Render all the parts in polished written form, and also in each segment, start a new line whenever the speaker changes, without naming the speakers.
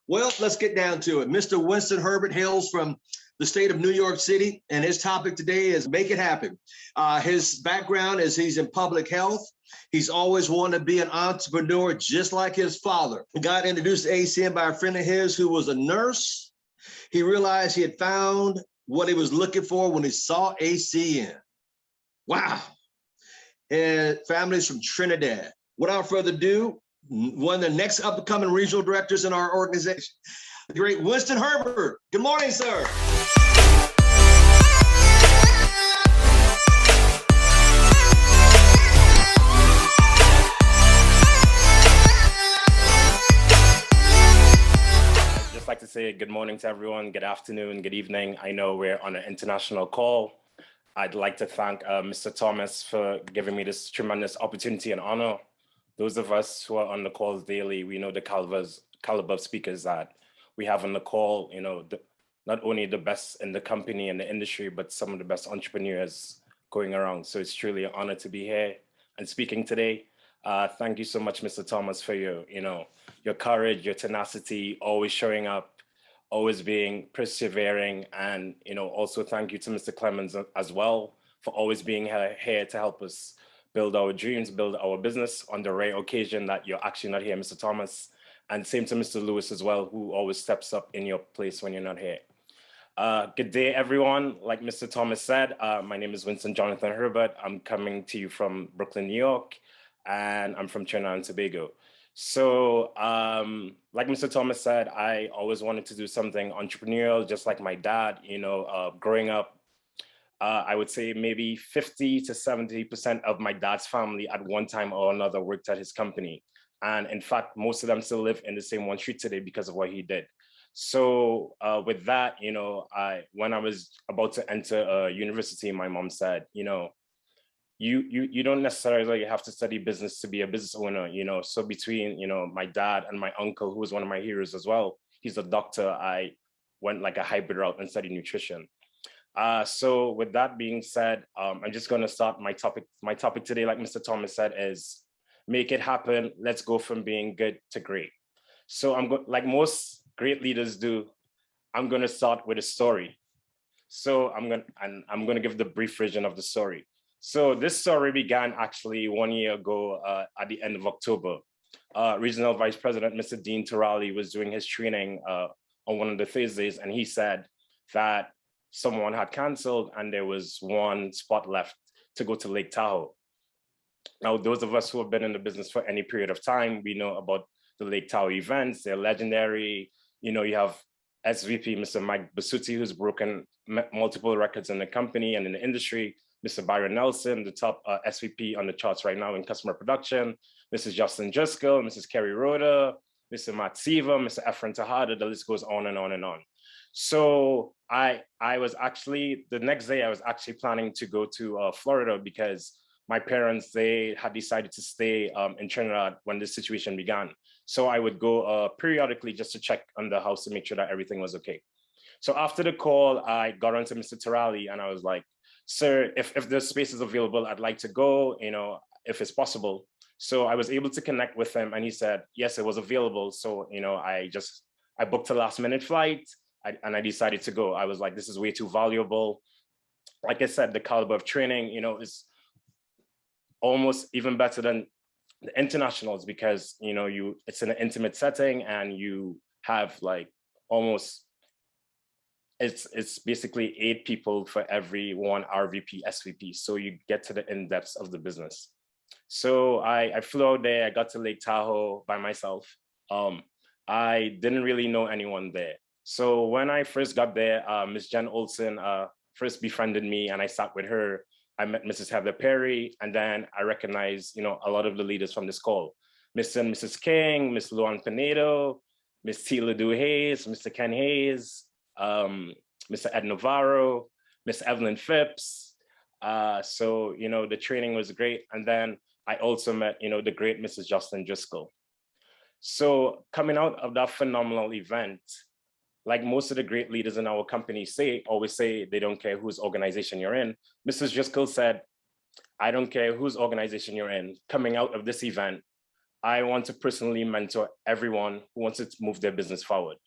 Well, let's get down to it. Mr. Winston Herbert hails from the state of New York City, and his topic today is Make It Happen. His background is he's in public health. He's always wanted to be an entrepreneur just like his father. He got introduced to ACN by a friend of his who was a nurse. He realized he had found what he was looking for when he saw ACN. Wow. And families from Trinidad. Without further ado, one of the next upcoming regional directors in our organization, the great Winston Herbert. Good morning, sir.
I'd just like to say good morning to everyone, good afternoon, good evening. I know we're on an international call. I'd like to thank Mr. Thomas for giving me this tremendous opportunity and honor. Those of us who are on the calls daily, we know the caliber of speakers that we have on the call, you know, not only the best in the company and the industry, but some of the best entrepreneurs going around. So it's truly an honor to be here and speaking today. Thank you so much, Mr. Thomas, for your courage, your tenacity, always showing up, always being persevering. And, also thank you to Mr. Clemens as well for always being here to help us build our dreams, build our business on the rare occasion that you're actually not here, Mr. Thomas. And same to Mr. Lewis as well, who always steps up in your place when you're not here. Good day, everyone. Like Mr. Thomas said, my name is Winston Jonathan Herbert. I'm coming to you from Brooklyn, New York, and I'm from Trinidad and Tobago. So like Mr. Thomas said, I always wanted to do something entrepreneurial, just like my dad, growing up. I would say maybe 50 to 70% of my dad's family at one time or another worked at his company. And in fact, most of them still live in the same one street today because of what he did. So with that, when I was about to enter university, my mom said, you don't necessarily have to study business to be a business owner, So between, my dad and my uncle, who was one of my heroes as well, he's a doctor, I went like a hybrid route and studied nutrition. So with that being said, I'm just going to start my topic. My topic today, like Mr. Thomas said, is make it happen. Let's go from being good to great. So like most great leaders do, I'm going to start with a story. So I'm going to give the brief version of the story. So this story began actually 1 year ago at the end of October. Regional Vice President, Mr. Dean Turali, was doing his training on one of the Thursdays, and he said that someone had canceled and there was one spot left to go to Lake Tahoe. Now, those of us who have been in the business for any period of time, we know about the Lake Tahoe events. They're legendary. You have SVP, Mr. Mike Basutti, who's broken multiple records in the company and in the industry. Mr. Byron Nelson, the top SVP on the charts right now in customer production. Mrs. Justin Driscoll, Mrs. Kerry Rhoda, Mr. Matt Seaver, Mr. Efren Tejada, the list goes on and on and on. So I was actually, the next day I was actually planning to go to Florida because my parents, they had decided to stay in Trinidad when this situation began. So I would go periodically just to check on the house to make sure that everything was okay. So after the call, I got onto Mr. Turali and I was like, sir, if the space is available, I'd like to go, if it's possible. So I was able to connect with him and he said, yes, it was available. So, I booked a last minute flight. And I decided to go. I was like, this is way too valuable. Like I said, the caliber of training, is almost even better than the internationals because, it's in an intimate setting and you have like almost, it's basically 8 people for every one RVP, SVP. So you get to the in-depths of the business. So I flew out there, I got to Lake Tahoe by myself. I didn't really know anyone there. So when I first got there, Ms. Jen Olson first befriended me and I sat with her. I met Mrs. Heather Perry, and then I recognized, a lot of the leaders from this call. Mr. and Mrs. King, Ms. Luan Pinedo, Ms. T. Ledoux Hayes, Mr. Ken Hayes, Mr. Ed Navarro, Ms. Evelyn Phipps. So, the training was great. And then I also met, the great Mrs. Justin Driscoll. So coming out of that phenomenal event, like most of the great leaders in our company always say they don't care whose organization you're in. Mrs. Driscoll said, I don't care whose organization you're in. Coming out of this event, I want to personally mentor everyone who wants to move their business forward.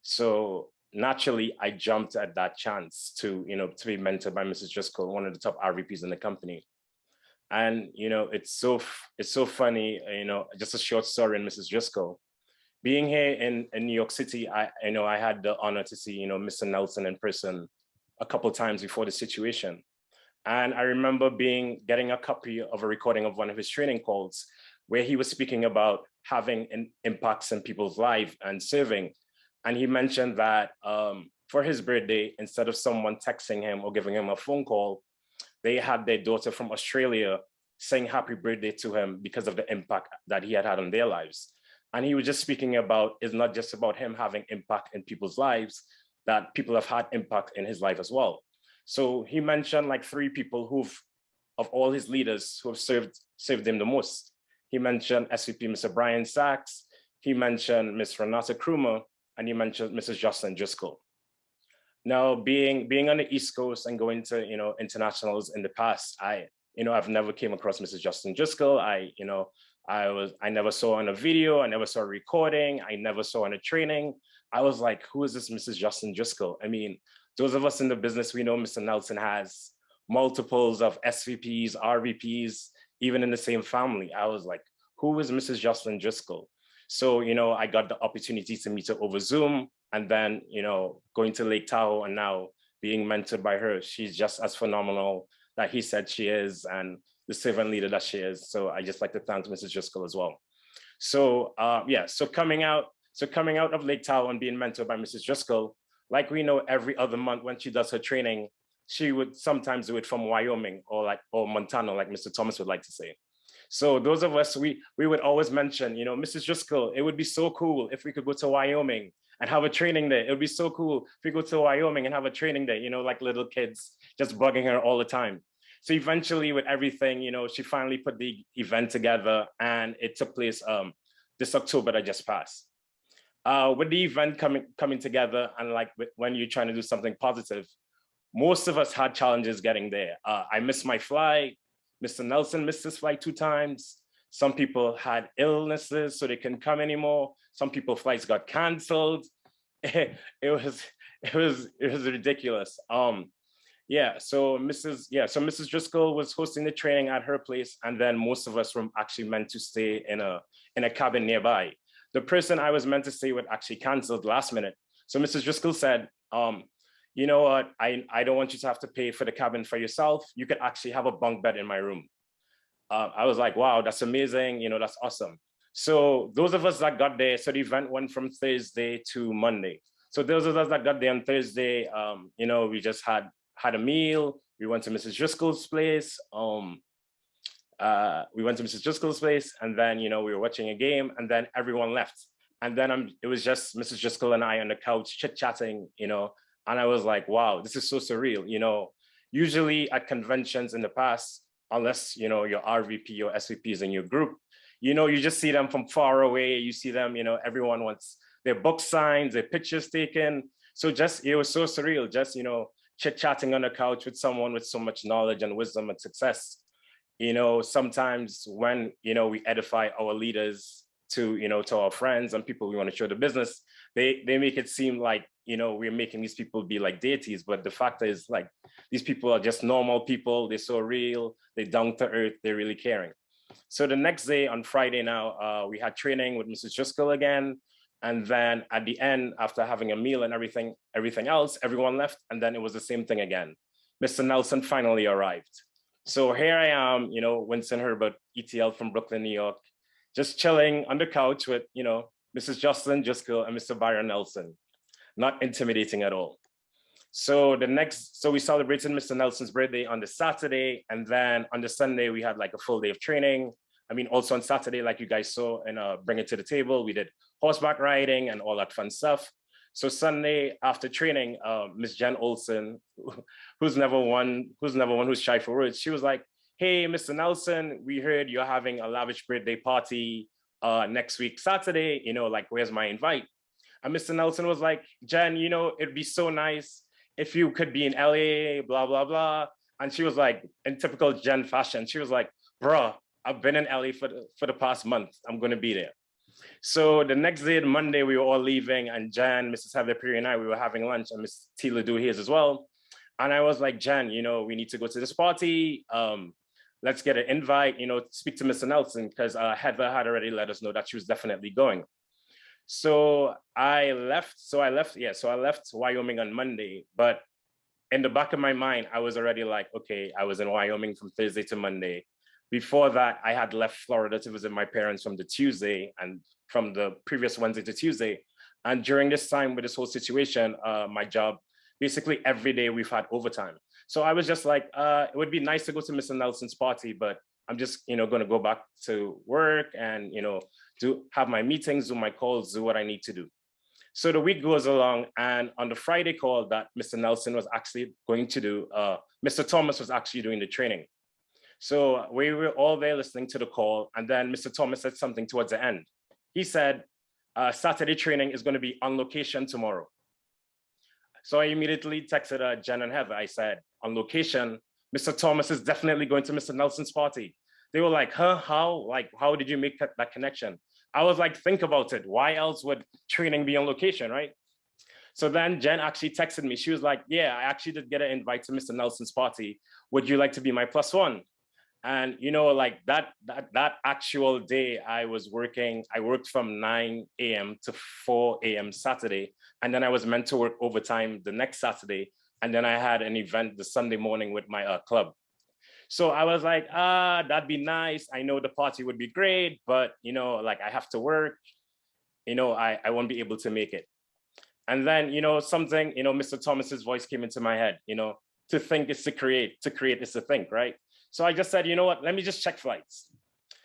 So naturally, I jumped at that chance to, to be mentored by Mrs. Driscoll, one of the top RVPs in the company. And, it's so funny, just a short story in Mrs. Driscoll. Being here in New York City, I had the honor to see, Mr. Nelson in person a couple of times before the situation. And I remember getting a copy of a recording of one of his training calls where he was speaking about having impacts in people's life and serving. And he mentioned that for his birthday, instead of someone texting him or giving him a phone call, they had their daughter from Australia saying happy birthday to him because of the impact that he had on their lives. And he was just speaking about, it's not just about him having impact in people's lives, that people have had impact in his life as well. So he mentioned like 3 people of all his leaders who have served him the most. He mentioned SVP Mr. Brian Sachs, he mentioned Ms. Renata Krumer, and he mentioned Mrs. Jocelyn Driscoll. Now, being on the East Coast and going to internationals in the past, I've never came across Mrs. Jocelyn Driscoll. I never saw on a video, I never saw a recording, I never saw on a training. I was like, who is this Mrs. Jocelyn Driscoll? I mean, those of us in the business, we know Mr. Nelson has multiples of SVPs, RVPs, even in the same family. I was like, who is Mrs. Jocelyn Driscoll? So, I got the opportunity to meet her over Zoom, and then, going to Lake Tahoe and now being mentored by her. She's just as phenomenal that he said she is, and the servant leader that she is. So I just like to thank Mrs. Driscoll as well. So so coming out of Lake Tahoe and being mentored by Mrs. Driscoll, like we know every other month when she does her training, she would sometimes do it from Wyoming or Montana, like Mr. Thomas would like to say. So those of us, we would always mention, Mrs. Driscoll, it would be so cool if we could go to Wyoming and have a training day. It would be so cool if we go to Wyoming and have a training day, like little kids just bugging her all the time. So eventually with everything, she finally put the event together, and it took place this October that just passed. With the event coming together, and like when you're trying to do something positive, most of us had challenges getting there. I missed my flight. Mr. Nelson missed his flight 2 times. Some people had illnesses, so they couldn't come anymore. Some people's flights got canceled. It was ridiculous. So Mrs. Driscoll was hosting the training at her place, and then most of us were actually meant to stay in a cabin nearby. The person I was meant to stay with actually canceled last minute. So Mrs. Driscoll said, you know what, I don't want you to have to pay for the cabin for yourself. You could actually have a bunk bed in my room. I was like, wow, that's amazing. That's awesome. So those of us that got there, so the event went from Thursday to Monday. So those of us that got there on Thursday, we just had a meal. We went to Mrs. Driscoll's place. And then, we were watching a game, and then everyone left. And then it was just Mrs. Driscoll and I on the couch chit-chatting, and I was like, wow, this is so surreal. Usually at conventions in the past, unless, your RVP or SVP is in your group, you just see them from far away. You see them, everyone wants their book signed, their pictures taken. So it was so surreal, just, chit-chatting on the couch with someone with so much knowledge and wisdom and success. Sometimes when, we edify our leaders to our friends and people we want to show the business, they make it seem like, we're making these people be like deities. But the fact is, like, these people are just normal people. They're so real, they're down to earth, they're really caring. So the next day on Friday now, we had training with Mrs. Driscoll again. And then at the end, after having a meal and everything else, everyone left. And then it was the same thing again. Mr. Nelson finally arrived. So here I am, Winston Herbert, ETL from Brooklyn, New York, just chilling on the couch with, Mrs. Jocelyn Driscoll and Mr. Byron Nelson. Not intimidating at all. So we celebrated Mr. Nelson's birthday on the Saturday, and then on the Sunday, we had like a full day of training. Also on Saturday, like you guys saw in Bring It to the Table, we did horseback riding and all that fun stuff. So Sunday after training, Miss Jen Olson, who's never one who's shy for words, she was like, hey, Mr. Nelson, we heard you're having a lavish birthday party next week, Saturday, like, where's my invite? And Mr. Nelson was like, Jen, it'd be so nice if you could be in LA, blah, blah, blah. And she was like, in typical Jen fashion, she was like, bruh, I've been in LA for the past month. I'm going to be there. So the next day, Monday, we were all leaving, and Jan, Mrs. Heather Perry, and I, we were having lunch, and Miss Tila do his as well. And I was like, Jan, we need to go to this party. Let's get an invite, speak to Mr. Nelson, because Heather had already let us know that she was definitely going. So I left Wyoming on Monday, but in the back of my mind, I was already like, okay, I was in Wyoming from Thursday to Monday. Before that, I had left Florida to visit my parents from the Tuesday and from the previous Wednesday to Tuesday. And during this time with this whole situation, my job, basically every day we've had overtime. So I was just like, it would be nice to go to Mr. Nelson's party, but I'm just, going to go back to work and, have my meetings, do my calls, do what I need to do. So the week goes along, and on the Friday call that Mr. Nelson was actually going to do, Mr. Thomas was actually doing the training. So we were all there listening to the call, and then Mr. Thomas said something towards the end. He said, Saturday training is going to be on location tomorrow. So I immediately texted Jen and Heather. I said, on location, Mr. Thomas is definitely going to Mr. Nelson's party. They were like, huh, how? Like, how did you make that connection? I was like, think about it. Why else would training be on location, right? So then Jen actually texted me. She was like, yeah, I actually did get an invite to Mr. Nelson's party. Would you like to be my +1? And, like that actual day I worked from 9 a.m. to 4 a.m. Saturday. And then I was meant to work overtime the next Saturday. And then I had an event the Sunday morning with my club. So I was like, that'd be nice. I know the party would be great, but, I have to work, I won't be able to make it. And then, something, Mr. Thomas's voice came into my head, to think is to create is to think, right? So I just said, you know what, let me just check flights.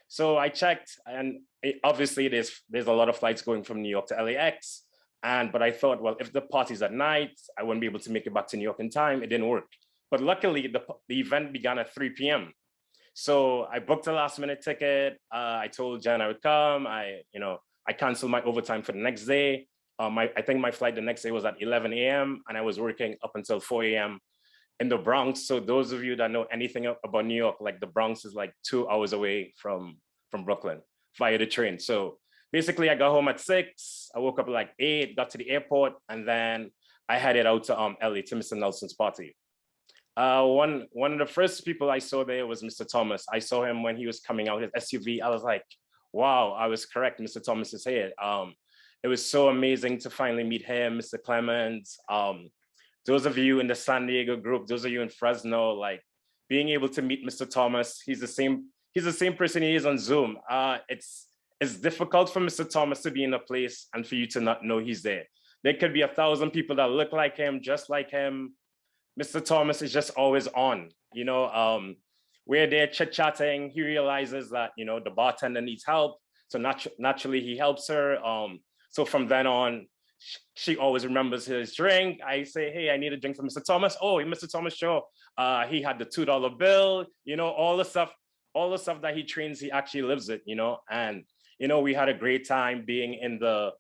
So I checked, and obviously there's a lot of flights going from New York to LAX. But I thought, well, if the party's at night, I wouldn't be able to make it back to New York in time. It didn't work. But luckily, the event began at 3 p.m. So I booked a last minute ticket. I told Jen I would come. I canceled my overtime for the next day. I think my flight the next day was at 11 a.m. and I was working up until 4 a.m. in the Bronx. So those of you that know anything about New York, like the Bronx is like 2 hours away from Brooklyn via the train. So basically I got home at 6. I woke up at like 8, got to the airport, and then I headed out to LA to Mr. Nelson's party. One of the first people I saw there was Mr. Thomas. I saw him when he was coming out his SUV. I was like, wow, I was correct. Mr. Thomas is here. It was so amazing to finally meet him, Mr. Clemens. Those of you in the San Diego group, those of you in Fresno, like being able to meet Mr. Thomas, he's the same person he is on Zoom. It's difficult for Mr. Thomas to be in a place and for you to not know he's there. There could be 1,000 people that look like him, just like him. Mr. Thomas is just always on, we're there chit-chatting. He realizes that, the bartender needs help. So naturally he helps her. So from then on, she always remembers his drink. I say, hey, I need a drink for Mr. Thomas. Oh, Mr. Thomas, sure. He had the $2 bill, all the stuff that he trains, he actually lives it, and, we had a great time being in the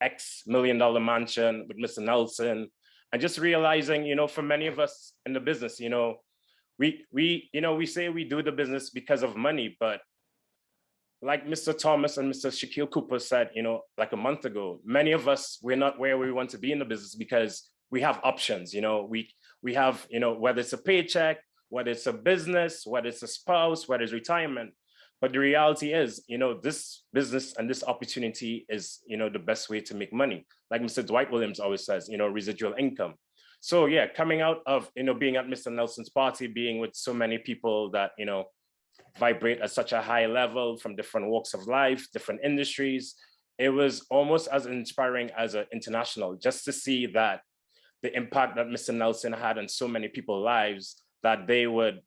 X $1 million mansion with Mr. Nelson. And just realizing, for many of us in the business, we say we do the business because of money, but like Mr. Thomas and Mr. Shaquille Cooper said, like a month ago, many of us, we're not where we want to be in the business because we have options, we have, whether it's a paycheck, whether it's a business, whether it's a spouse, whether it's retirement. But the reality is, this business and this opportunity is, the best way to make money. Like Mr. Dwight Williams always says, residual income. So yeah, coming out of, being at Mr. Nelson's party, being with so many people that, vibrate at such a high level from different walks of life, different industries, it was almost as inspiring as an international, just to see that the impact that Mr. Nelson had on so many people's lives, that they would,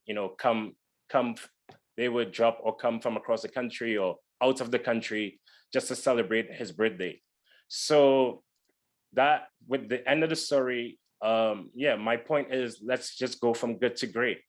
they would drop or come from across the country or out of the country just to celebrate his birthday. So that, with the end of the story, my point is, let's just go from good to great.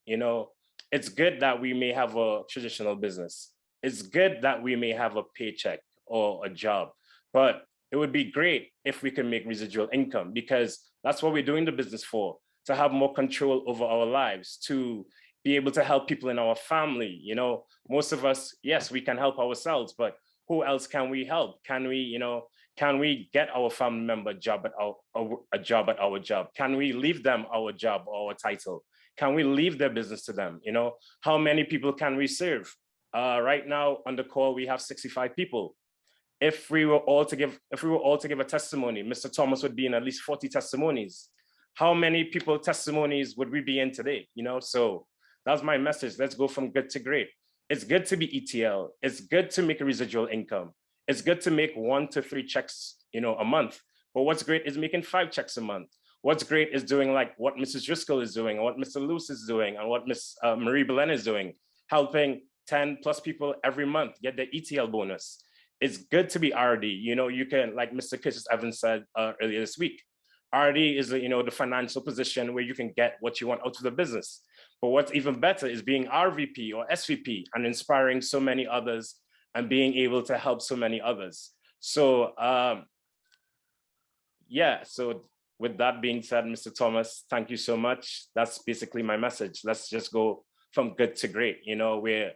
It's good that we may have a traditional business. It's good that we may have a paycheck or a job, but it would be great if we can make residual income, because that's what we're doing the business for, to have more control over our lives, to be able to help people in our family. You know, most of us, yes, we can help ourselves, but who else can we help? Can we, you know, can we get our family member a job at our job? Can we leave them our job or our title? Can we leave their business to them? You know, how many people can we serve? Right now on the call, we have 65 people. If we were all to give a testimony, Mr. Thomas would be in at least 40 testimonies. How many people testimonies would we be in today? You know, so that's my message. Let's go from good to great. It's good to be ETL. It's good to make a residual income. It's good to make 1 to 3 checks, you know, a month. But what's great is making 5 checks a month. What's great is doing like what Mrs. Driscoll is doing, and what Mr. Luce is doing, and what Miss Marie Belen is doing, helping 10 plus people every month get the ETL bonus. It's good to be RD. You know, you can, like Mr. Curtis Evans said earlier this week, RD is, you know, the financial position where you can get what you want out of the business. But what's even better is being RVP or SVP and inspiring so many others and being able to help so many others. So yeah, so with that being said, Mr. Thomas, thank you so much. That's basically my message. Let's just go from good to great. You know, we're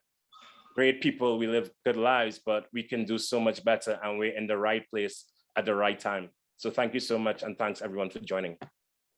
great people, we live good lives, but we can do so much better, and we're in the right place at the right time. So thank you so much, and thanks everyone for joining.